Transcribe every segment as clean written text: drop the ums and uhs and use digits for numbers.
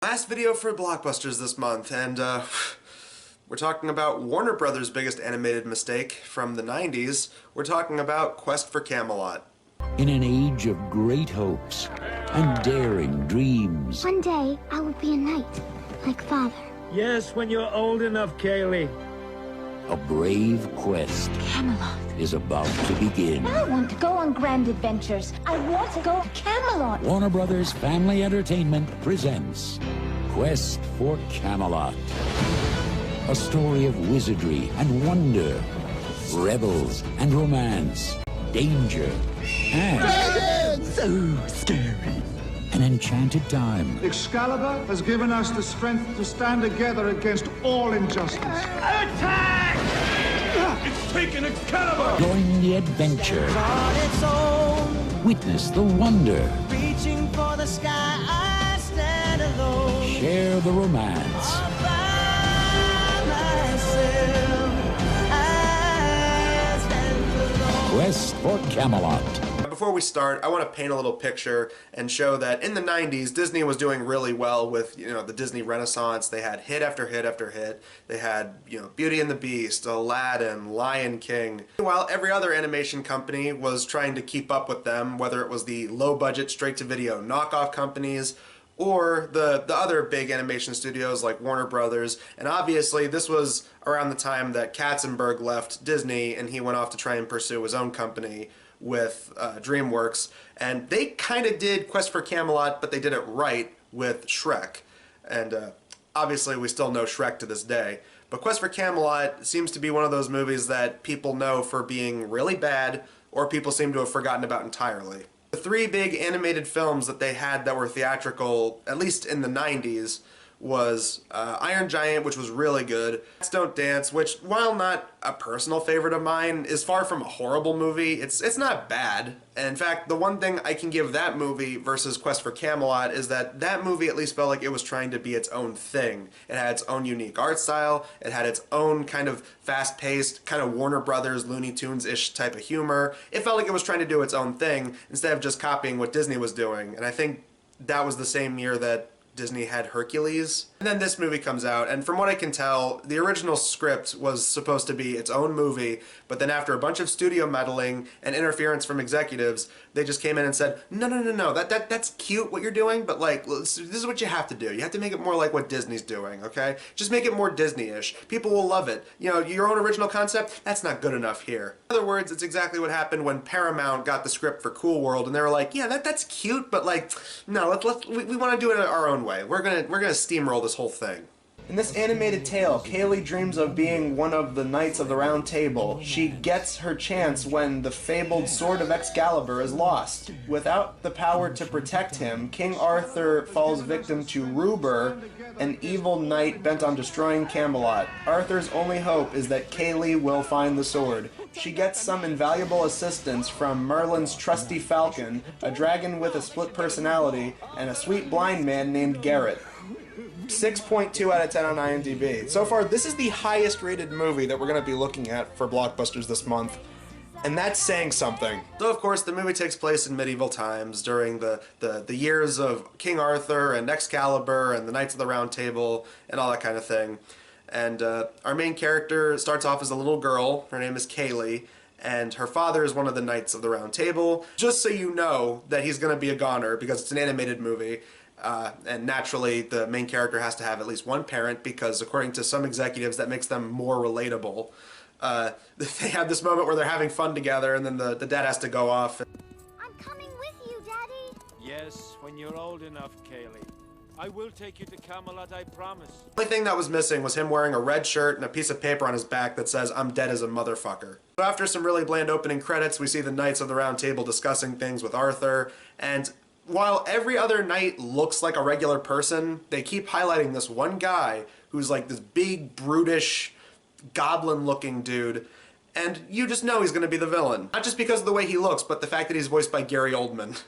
Last video for Blockbusters this month, and we're talking about Warner Brothers' biggest animated mistake from the 90s. We're talking about Quest for Camelot. In an age of great hopes and daring dreams. One day, I will be a knight, like Father. Yes, when you're old enough, Kaylee. A brave quest Camelot. is about to begin. I want to go on grand adventures. I want to go to Camelot. Warner Brothers Family Entertainment presents Quest for Camelot. A story of wizardry and wonder, rebels and romance, danger and So scary. an enchanted time. Excalibur has given us the strength to stand together against all injustice. Attack! It's taken Excalibur! Join the adventure. Witness the wonder. Reaching for the sky, I stand alone. Share the romance. All by myself, I stand alone. Quest for Camelot. Before we start, I want to paint a little picture and show that in the 90s, Disney was doing really well with, the Disney Renaissance. They had hit after hit after hit. They had, Beauty and the Beast, Aladdin, Lion King. While every other animation company was trying to keep up with them, whether it was the low-budget, straight-to-video knockoff companies or the other big animation studios like Warner Brothers. And obviously, this was around the time that Katzenberg left Disney and he went off to try and pursue his own company with DreamWorks, and they kind of did Quest for Camelot, but they did it right with Shrek. And obviously we still know Shrek to this day. But Quest for Camelot seems to be one of those movies that people know for being really bad, or people seem to have forgotten about entirely. The three big animated films that they had that were theatrical, at least in the 90s, was Iron Giant, which was really good. Don't Dance, which, while not a personal favorite of mine, is far from a horrible movie. It's not bad. And in fact, the one thing I can give that movie versus Quest for Camelot is that that movie at least felt like it was trying to be its own thing. It had its own unique art style. It had its own kind of fast-paced, kind of Warner Brothers, Looney Tunes-ish type of humor. It felt like it was trying to do its own thing instead of just copying what Disney was doing. And I think that was the same year that Disney had Hercules. And then this movie comes out, and from what I can tell, the original script was supposed to be its own movie, but then after a bunch of studio meddling and interference from executives, they just came in and said, no, that's cute what you're doing, but like, this is what you have to do. You have to make it more like what Disney's doing, okay? Just make it more Disney-ish. People will love it. Your own original concept, that's not good enough here. In other words, it's exactly what happened when Paramount got the script for Cool World, and they were like, yeah, that's cute, but like, no, we want to do it our own way. We're gonna steamroll this whole thing. In this animated tale, Kaylee dreams of being one of the Knights of the Round Table. She gets her chance when the fabled sword of Excalibur is lost. Without the power to protect him, King Arthur falls victim to Ruber, an evil knight bent on destroying Camelot. Arthur's only hope is that Kaylee will find the sword. She gets some invaluable assistance from Merlin's trusty falcon, a dragon with a split personality, and a sweet blind man named Garrett. 6.2 out of 10 on IMDb. So far, this is the highest rated movie that we're going to be looking at for Blockbusters this month. And that's saying something. So of course, the movie takes place in medieval times during the years of King Arthur and Excalibur and the Knights of the Round Table and all that kind of thing. And our main character starts off as a little girl. Her name is Kaylee. And her father is one of the Knights of the Round Table. Just so you know that he's going to be a goner because it's an animated movie. And naturally, the main character has to have at least one parent because, according to some executives, that makes them more relatable. They have this moment where they're having fun together, and then the dad has to go off. I'm coming with you, Daddy. Yes, when you're old enough, Kaylee. I will take you to Camelot, I promise. The only thing that was missing was him wearing a red shirt and a piece of paper on his back that says, "I'm dead as a motherfucker." So after some really bland opening credits, we see the Knights of the Round Table discussing things with Arthur, and while every other knight looks like a regular person, they keep highlighting this one guy who's like this big, brutish, goblin-looking dude, and you just know he's going to be the villain. Not just because of the way he looks, but the fact that he's voiced by Gary Oldman.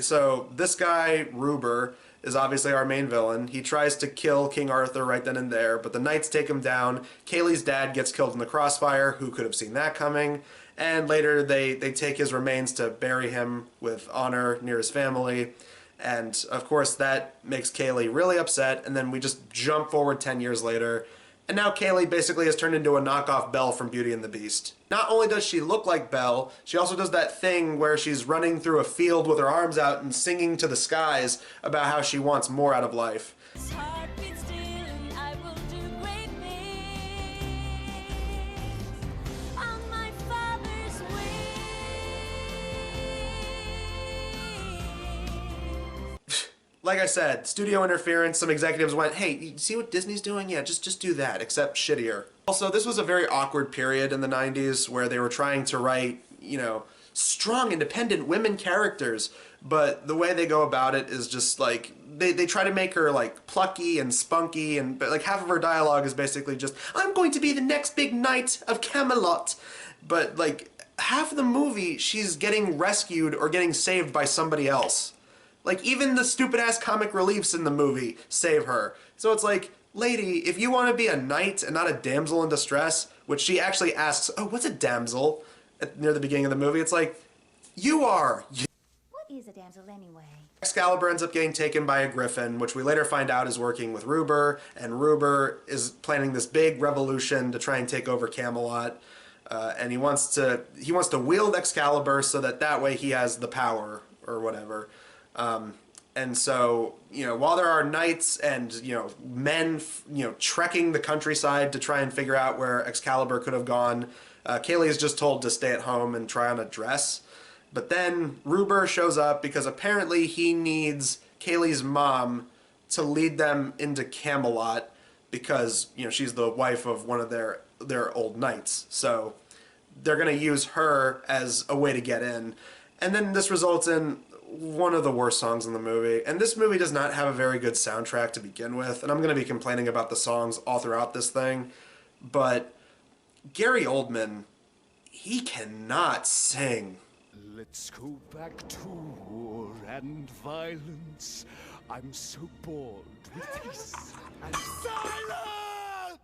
So this guy, Ruber, is obviously our main villain. He tries to kill King Arthur right then and there, but the knights take him down. Kaylee's dad gets killed in the crossfire. Who could have seen that coming? And later they take his remains to bury him with honor near his family. And of course that makes Kaylee really upset, and then we just jump forward 10 years later, and now Kaylee basically has turned into a knockoff Belle from Beauty and the Beast. Not only does she look like Belle, she also does that thing where she's running through a field with her arms out and singing to the skies about how she wants more out of life. Like I said, studio interference, some executives went, hey, you see what Disney's doing? Yeah, just do that, except shittier. Also, this was a very awkward period in the 90s where they were trying to write, you know, strong, independent women characters, but the way they go about it is just like, they try to make her like plucky and spunky, and but like half of her dialogue is basically just, I'm going to be the next big knight of Camelot. But like half of the movie, she's getting rescued or getting saved by somebody else. Like, even the stupid-ass comic reliefs in the movie save her. So it's like, lady, if you want to be a knight and not a damsel in distress, which she actually asks, oh, what's a damsel? Near the beginning of the movie, it's like, you are. What is a damsel anyway? Excalibur ends up getting taken by a griffin, which we later find out is working with Ruber, and Ruber is planning this big revolution to try and take over Camelot. And he wants to wield Excalibur so that way he has the power, or whatever. And so, you know, while there are knights and, you know, men, you know, trekking the countryside to try and figure out where Excalibur could have gone, Kaylee is just told to stay at home and try on a dress. But then Ruber shows up because apparently he needs Kaylee's mom to lead them into Camelot because, you know, she's the wife of one of their old knights. So they're going to use her as a way to get in. And then this results in one of the worst songs in the movie. And this movie does not have a very good soundtrack to begin with, and I'm going to be complaining about the songs all throughout this thing, but Gary Oldman, he cannot sing. Let's go back to war and violence. I'm so bored with peace and silence!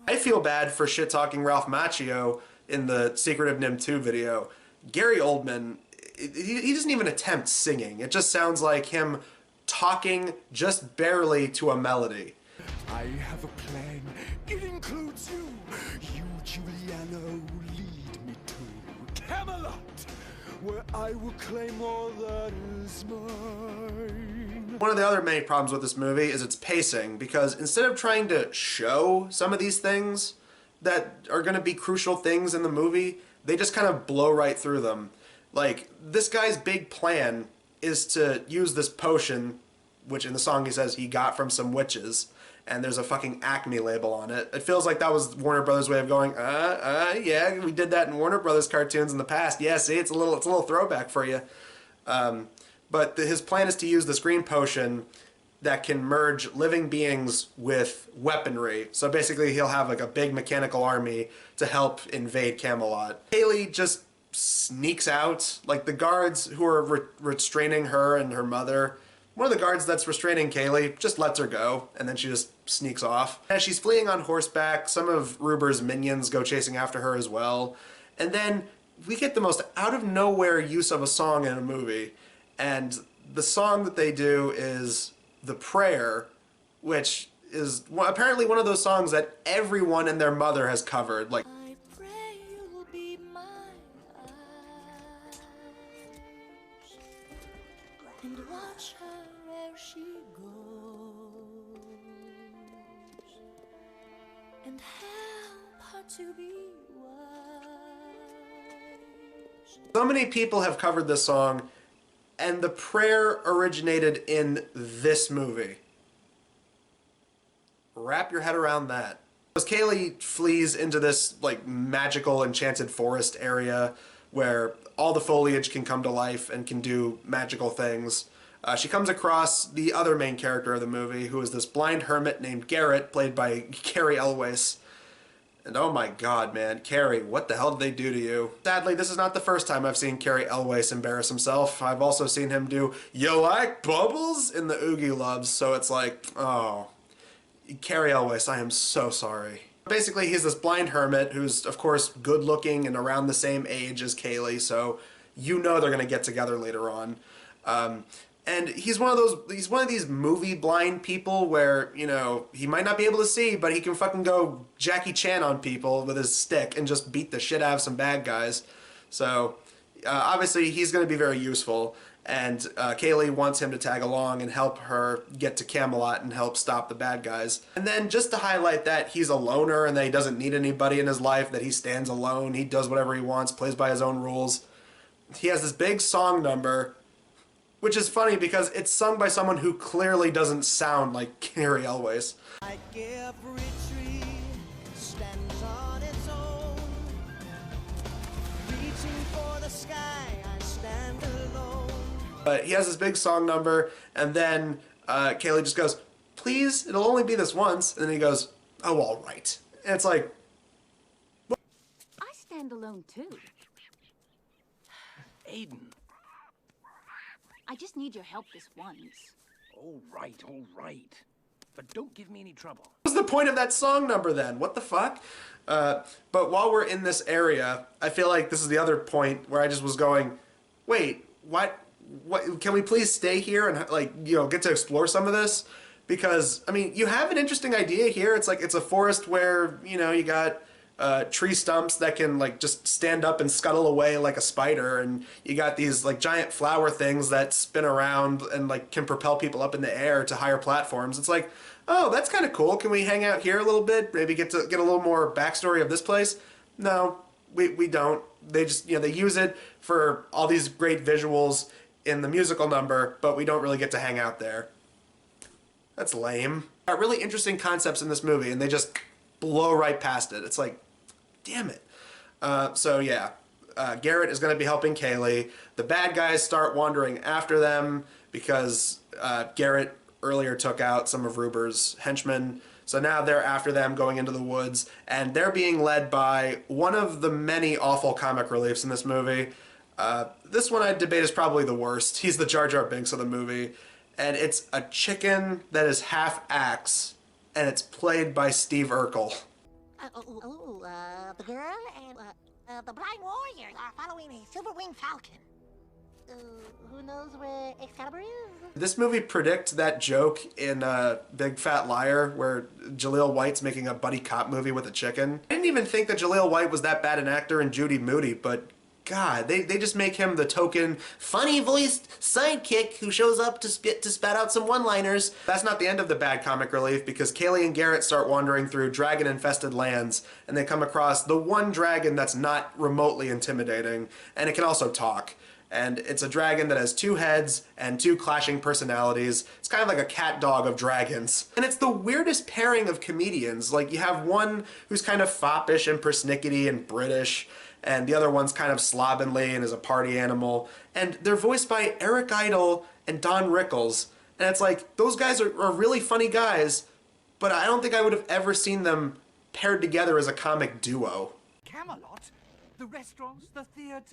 I feel bad for shit-talking Ralph Macchio in the Secret of NIMH 2 video. Gary Oldman, he doesn't even attempt singing. It just sounds like him talking just barely to a melody. I have a plan. It includes you. You, Giuliano, lead me to Camelot, where I will claim all that is mine. One of the other main problems with this movie is its pacing, because instead of trying to show some of these things that are going to be crucial things in the movie, they just kind of blow right through them. Like, this guy's big plan is to use this potion, which in the song he says he got from some witches, and there's a fucking Acme label on it. It feels like that was Warner Brothers' way of going, yeah, we did that in Warner Brothers cartoons in the past. Yeah, see, it's a little throwback for you. But his plan is to use this green potion that can merge living beings with weaponry. So basically he'll have like a big mechanical army to help invade Camelot. Kaylee just sneaks out. Like, the guards who are restraining her and her mother, one of the guards that's restraining Kaylee just lets her go, and then she just sneaks off. As she's fleeing on horseback, some of Ruber's minions go chasing after her as well. And then we get the most out-of-nowhere use of a song in a movie. And the song that they do is The Prayer, which is apparently one of those songs that everyone and their mother has covered. Like, I pray you'll be my eyes and watch her where she goes and help her to be wise. so many people have covered this song, and The Prayer originated in this movie. Wrap your head around that. As Kaylee flees into this like magical enchanted forest area where all the foliage can come to life and can do magical things, she comes across the other main character of the movie, who is this blind hermit named Garrett, played by Gary Oldman. And oh my god, man, Carrie, what the hell did they do to you? Sadly, this is not the first time I've seen Gary Oldman embarrass himself. I've also seen him do, "You like bubbles?" in the Oogie Loves, so it's like, oh. Gary Oldman, I am so sorry. Basically, he's this blind hermit who's, of course, good-looking and around the same age as Kaylee, so you know they're going to get together later on. And he's one of these movie blind people where, you know, he might not be able to see, but he can fucking go Jackie Chan on people with his stick and just beat the shit out of some bad guys. So, obviously he's going to be very useful, and Kaylee wants him to tag along and help her get to Camelot and help stop the bad guys. And then just to highlight that he's a loner and that he doesn't need anybody in his life, that he stands alone, he does whatever he wants, plays by his own rules. He has this big song number, which is funny because it's sung by someone who clearly doesn't sound like Gary Oldman. Like every tree stands on its own. Reaching for the sky, I stand alone. But he has this big song number, and then Kaylee just goes, "Please, it'll only be this once." And then he goes, "Oh, all right." And it's like, I stand alone too. Aiden. I just need your help this once. All right. But don't give me any trouble. what's the point of that song number then? What the fuck? But while we're in this area, I feel like this is the other point where I just was going, wait, what, can we please stay here and, like, you know, get to explore some of this? Because, I mean, you have an interesting idea here. It's like, it's a forest where, you know, you got tree stumps that can, like, just stand up and scuttle away like a spider, and you got these, like, giant flower things that spin around and, like, can propel people up in the air to higher platforms. It's like, oh, that's kind of cool. Can we hang out here a little bit? Maybe get a little more backstory of this place? No, we don't. They just, you know, they use it for all these great visuals in the musical number, but we don't really get to hang out there. That's lame. Got really interesting concepts in this movie, and they just blow right past it. It's like, damn it. So yeah, Garrett is going to be helping Kaylee. The bad guys start wandering after them because Garrett earlier took out some of Ruber's henchmen. So now they're after them, going into the woods, and they're being led by one of the many awful comic reliefs in this movie. This one I'd debate is probably the worst. He's the Jar Jar Binks of the movie. And it's a chicken that is half axe, and it's played by Steve Urkel. The girl and the blind warrior are following a silver-winged falcon. Who knows where Excalibur is? This movie predicts that joke in Big Fat Liar, where Jaleel White's making a buddy cop movie with a chicken. I didn't even think that Jaleel White was that bad an actor in Judy Moody, but God, they just make him the token funny-voiced sidekick who shows up to spat out some one-liners. That's not the end of the bad comic relief, because Kaylee and Garrett start wandering through dragon-infested lands, and they come across the one dragon that's not remotely intimidating, and it can also talk. And it's a dragon that has two heads and two clashing personalities. It's kind of like a cat dog of dragons. And it's the weirdest pairing of comedians. Like, you have one who's kind of foppish and persnickety and British, and the other one's kind of slovenly and is a party animal. And they're voiced by Eric Idle and Don Rickles. And it's like, those guys are really funny guys, but I don't think I would have ever seen them paired together as a comic duo. Camelot? The restaurants, the theaters?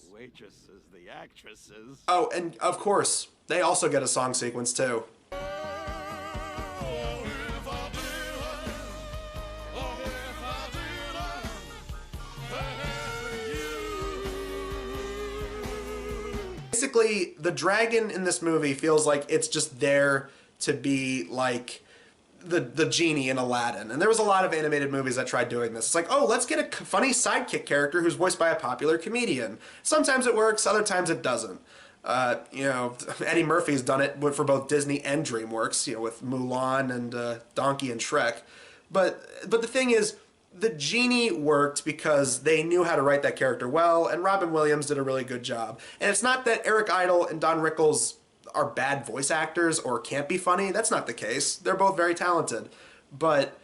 The waitresses, the actresses. Oh, and of course, they also get a song sequence too. Basically, the dragon in this movie feels like it's just there to be like the genie in Aladdin. And there was a lot of animated movies that tried doing this. It's like, oh, let's get a funny sidekick character who's voiced by a popular comedian. Sometimes it works, other times it doesn't. You know, Eddie Murphy's done it for both Disney and DreamWorks, you know, with Mulan and Donkey and Shrek. But the thing is, the genie worked because they knew how to write that character well, and Robin Williams did a really good job. And it's not that Eric Idle and Don Rickles are bad voice actors or can't be funny. That's not the case. They're both very talented. But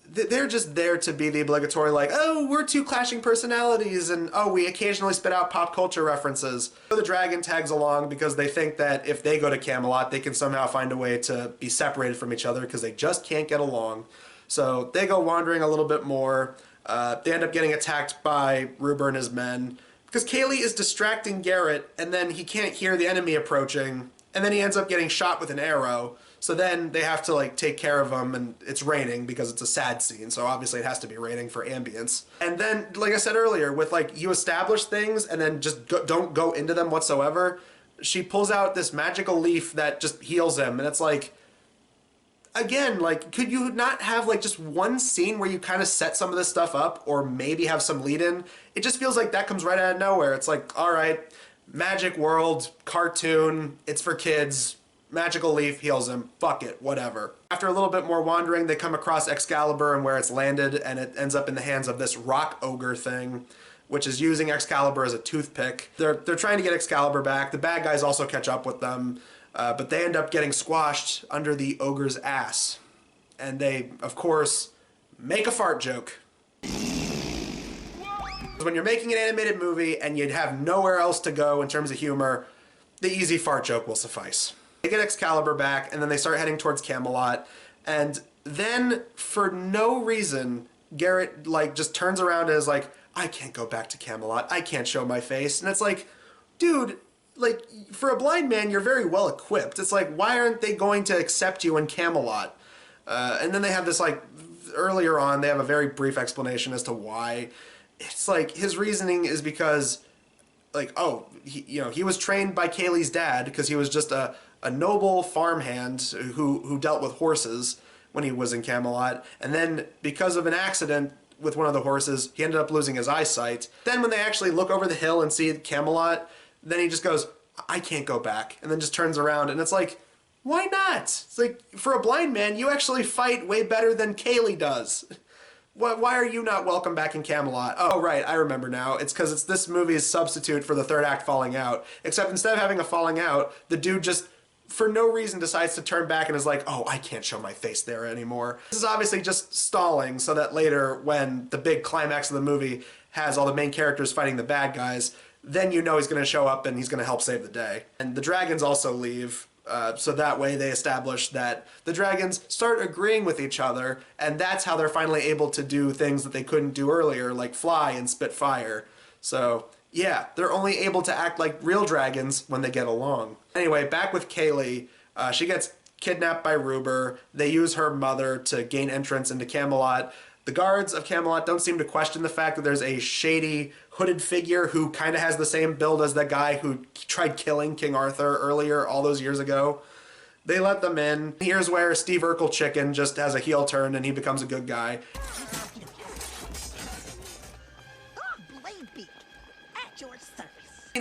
they're just there to be the obligatory, like, oh, we're two clashing personalities, and oh, we occasionally spit out pop culture references. So the dragon tags along because they think that if they go to Camelot, they can somehow find a way to be separated from each other because they just can't get along. So they go wandering a little bit more. They end up getting attacked by Ruber and his men because Kaylee is distracting Garrett, and then he can't hear the enemy approaching, and then he ends up getting shot with an arrow. So then they have to, like, take care of him, and it's raining because it's a sad scene, so obviously it has to be raining for ambience. And then, like I said earlier, with, like, you establish things and then just don't go into them whatsoever, she pulls out this magical leaf that just heals him, and it's like, again, like, could you not have like just one scene where you kind of set some of this stuff up, or maybe have some lead in? It just feels like that comes right out of nowhere. It's like, all right, magic world, cartoon, it's for kids, magical leaf heals him, fuck it, whatever. After a little bit more wandering, they come across Excalibur and where it's landed, and it ends up in the hands of this rock ogre thing, which is using Excalibur as a toothpick. They're trying to get Excalibur back. The bad guys also catch up with them, but they end up getting squashed under the ogre's ass. And they, of course, make a fart joke. When you're making an animated movie and you'd have nowhere else to go in terms of humor, the easy fart joke will suffice. They get Excalibur back, and then they start heading towards Camelot, and then, for no reason, Garrett, like, just turns around and is like, I can't go back to Camelot, I can't show my face. And it's like, dude, like, for a blind man, you're very well equipped. It's like, why aren't they going to accept you in Camelot? And then they have this, like, earlier on, they have a very brief explanation as to why. It's like, his reasoning is because, like, oh, he was trained by Kaylee's dad because he was just a noble farmhand who dealt with horses when he was in Camelot, and then because of an accident with one of the horses, he ended up losing his eyesight. Then when they actually look over the hill and see Camelot, then he just goes, I can't go back, and then just turns around, and it's like, why not? It's like, for a blind man, you actually fight way better than Kaylee does. Why are you not welcome back in Camelot? Oh, right, I remember now. It's because it's this movie's substitute for the third act falling out. Except instead of having a falling out, the dude just, for no reason, decides to turn back and is like, oh, I can't show my face there anymore. This is obviously just stalling so that later, when the big climax of the movie has all the main characters fighting the bad guys, then you know he's going to show up and he's going to help save the day. And the dragons also leave. So that way they establish that the dragons start agreeing with each other, and that's how they're finally able to do things that they couldn't do earlier, like fly and spit fire. So yeah, they're only able to act like real dragons when they get along. Anyway, back with Kaylee, she gets kidnapped by Ruber. They use her mother to gain entrance into Camelot. The guards of Camelot don't seem to question the fact that there's a shady hooded figure who kind of has the same build as the guy who tried killing King Arthur earlier all those years ago. They let them in. Here's where Steve Urkel Chicken just has a heel turn and he becomes a good guy.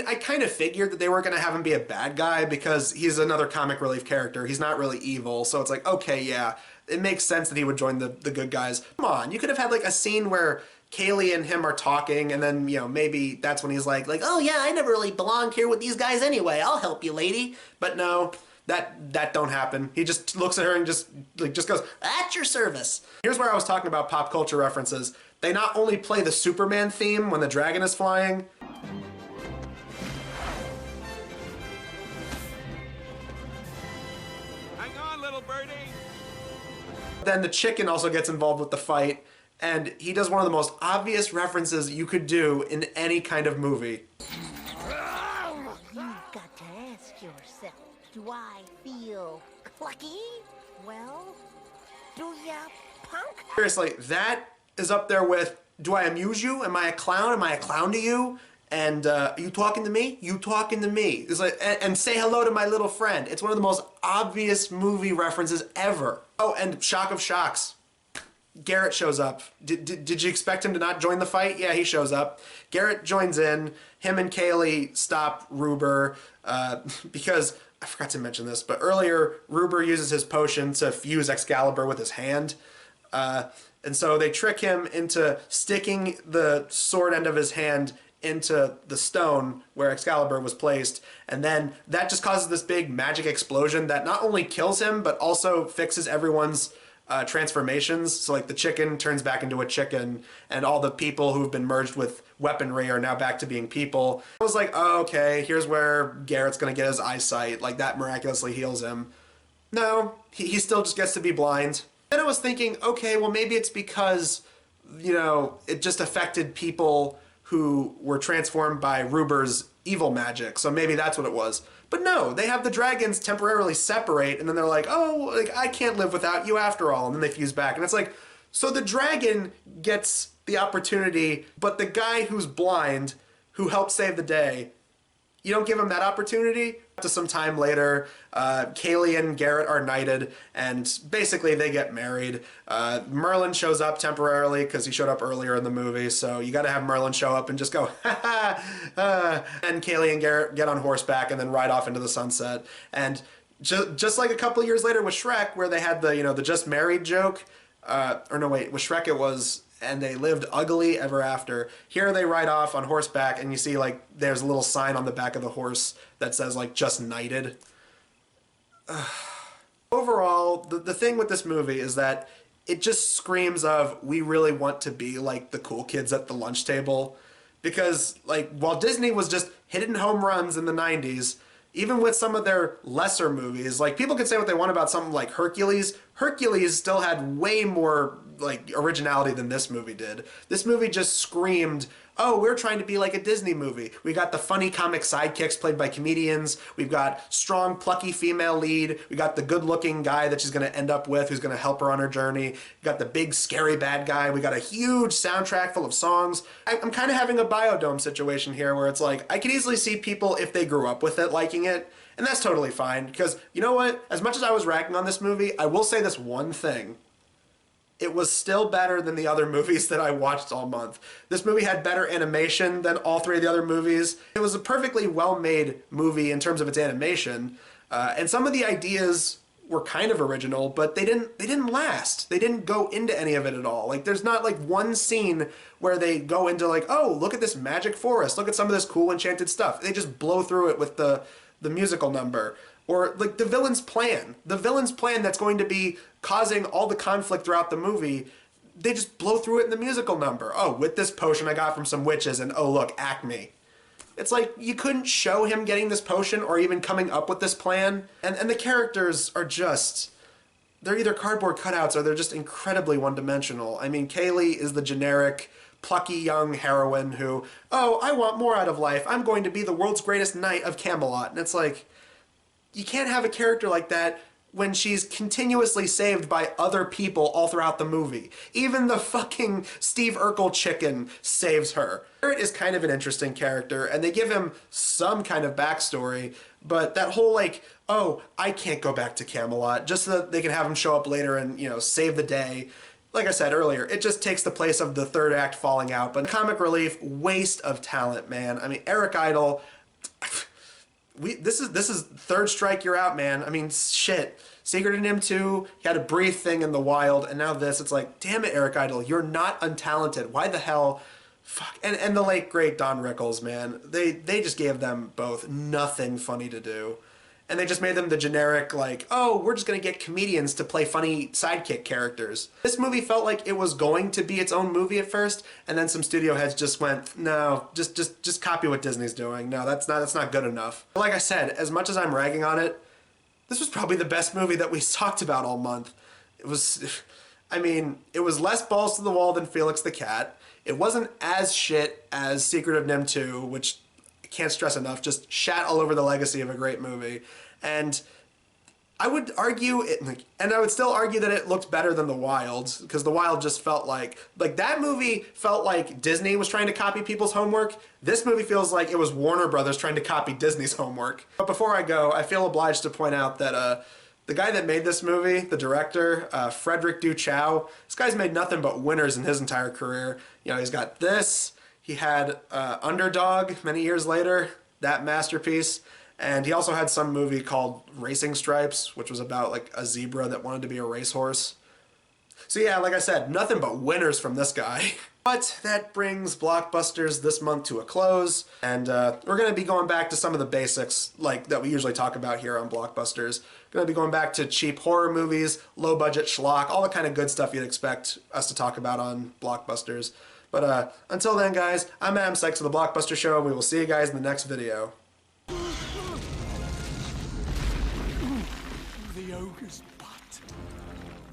I kind of figured that they weren't going to have him be a bad guy because he's another comic relief character. He's not really evil, so it's like, okay, yeah, it makes sense that he would join the good guys. Come on, you could have had like a scene where Kaylee and him are talking, and then, you know, maybe that's when he's like, oh yeah, I never really belonged here with these guys anyway. I'll help you, lady. But no, that don't happen. He just looks at her and just goes, at your service. Here's where I was talking about pop culture references. They not only play the Superman theme when the dragon is flying. Hang on, little birdie. Then the chicken also gets involved with the fight, and he does one of the most obvious references you could do in any kind of movie. You've got to ask yourself, do I feel clucky? Well, do ya, punk? Seriously, that is up there with, do I amuse you? Am I a clown? Am I a clown to you? And are you talking to me? You talking to me? It's like, and say hello to my little friend. It's one of the most obvious movie references ever. Oh, and shock of shocks. Garrett shows up. Did you expect him to not join the fight? Yeah, he shows up. Garrett joins in. Him and Kaylee stop Ruber because, I forgot to mention this, but earlier Ruber uses his potion to fuse Excalibur with his hand. And so they trick him into sticking the sword end of his hand into the stone where Excalibur was placed, and then that just causes this big magic explosion that not only kills him, but also fixes everyone's transformations. So like the chicken turns back into a chicken, and all the people who've been merged with weaponry are now back to being people. I was like, oh, okay, here's where Garrett's gonna get his eyesight, like that miraculously heals him. No, he still just gets to be blind. Then I was thinking, okay, well maybe it's because, you know, it just affected people who were transformed by Ruber's evil magic, so maybe that's what it was. But no, they have the dragons temporarily separate, and then they're like, oh, like, I can't live without you after all, and then they fuse back. And it's like, so the dragon gets the opportunity, but the guy who's blind, who helped save the day, you don't give him that opportunity? To some time later, Kaylee and Garrett are knighted, and basically they get married. Merlin shows up temporarily because he showed up earlier in the movie, so you got to have Merlin show up and just go, ha ha, and Kaylee and Garrett get on horseback and then ride off into the sunset. And just like a couple years later with Shrek, where they had the, the just married joke, or no, wait, with Shrek it was, and they lived ugly ever after. Here they ride off on horseback, and you see, like, there's a little sign on the back of the horse that says, like, just knighted. Overall, the thing with this movie is that it just screams of, we really want to be like the cool kids at the lunch table. Because, like, while Disney was just hitting home runs in the 90s, even with some of their lesser movies, like, people can say what they want about something like Hercules. Hercules still had way more, like, originality than this movie did. This movie just screamed, oh, we're trying to be like a Disney movie. We got the funny comic sidekicks played by comedians. We've got strong, plucky female lead. We got the good-looking guy that she's going to end up with who's going to help her on her journey. We got the big, scary bad guy. We got a huge soundtrack full of songs. I'm kind of having a Biodome situation here where it's like, I could easily see people, if they grew up with it, liking it. And that's totally fine, because you know what? As much as I was ragging on this movie, I will say this one thing. It was still better than the other movies that I watched all month. This movie had better animation than all three of the other movies. It was a perfectly well-made movie in terms of its animation, and some of the ideas were kind of original, but they didn't last. They didn't go into any of it at all. Like, there's not like one scene where they go into like, oh, look at this magic forest, look at some of this cool enchanted stuff. They just blow through it with the musical number. Or like the villain's plan that's going to be causing all the conflict throughout the movie, they just blow through it in the musical number. Oh, with this potion I got from some witches, and oh look, Acme. It's like, you couldn't show him getting this potion or even coming up with this plan. And the characters are just, they're either cardboard cutouts or they're just incredibly one-dimensional. I mean, Kaylee is the generic, plucky young heroine who, oh, I want more out of life. I'm going to be the world's greatest knight of Camelot. And it's like, you can't have a character like that when she's continuously saved by other people all throughout the movie. Even the fucking Steve Urkel chicken saves her. Garrett is kind of an interesting character, and they give him some kind of backstory, but that whole like, oh, I can't go back to Camelot, just so that they can have him show up later and, save the day. Like I said earlier, it just takes the place of the third act falling out. But comic relief, waste of talent, man. I mean, Eric Idle... This is third strike, you're out, man. I mean, shit. Secret of Nim 2, he had a brief thing in the wild, and now this, it's like, damn it, Eric Idle, you're not untalented. Why the hell? Fuck. And the late, great Don Rickles, man. They just gave them both nothing funny to do. And they just made them the generic, like, oh, we're just going to get comedians to play funny sidekick characters. This movie felt like it was going to be its own movie at first, and then some studio heads just went, no, just copy what Disney's doing. No, that's not good enough. Like I said, as much as I'm ragging on it, this was probably the best movie that we talked about all month. It was, I mean, it was less balls to the wall than Felix the Cat. It wasn't as shit as Secret of Nim 2, which... can't stress enough, just shat all over the legacy of a great movie. And I would argue, and I would still argue that it looked better than The Wild, because The Wild just felt like that movie felt like Disney was trying to copy people's homework. This movie feels like it was Warner Brothers trying to copy Disney's homework. But before I go, I feel obliged to point out that the guy that made this movie, the director, Frederick Du Chow, this guy's made nothing but winners in his entire career. He's got this. He had Underdog many years later, that masterpiece. And he also had some movie called Racing Stripes, which was about like a zebra that wanted to be a racehorse. So yeah, like I said, nothing but winners from this guy. But that brings Blockbusters this month to a close. And we're going to be going back to some of the basics like that we usually talk about here on Blockbusters. Going to be going back to cheap horror movies, low budget schlock, all the kind of good stuff you'd expect us to talk about on Blockbusters. But until then, guys, I'm Adam Sykes of the Blockbuster Show, and we will see you guys in the next video. The ogres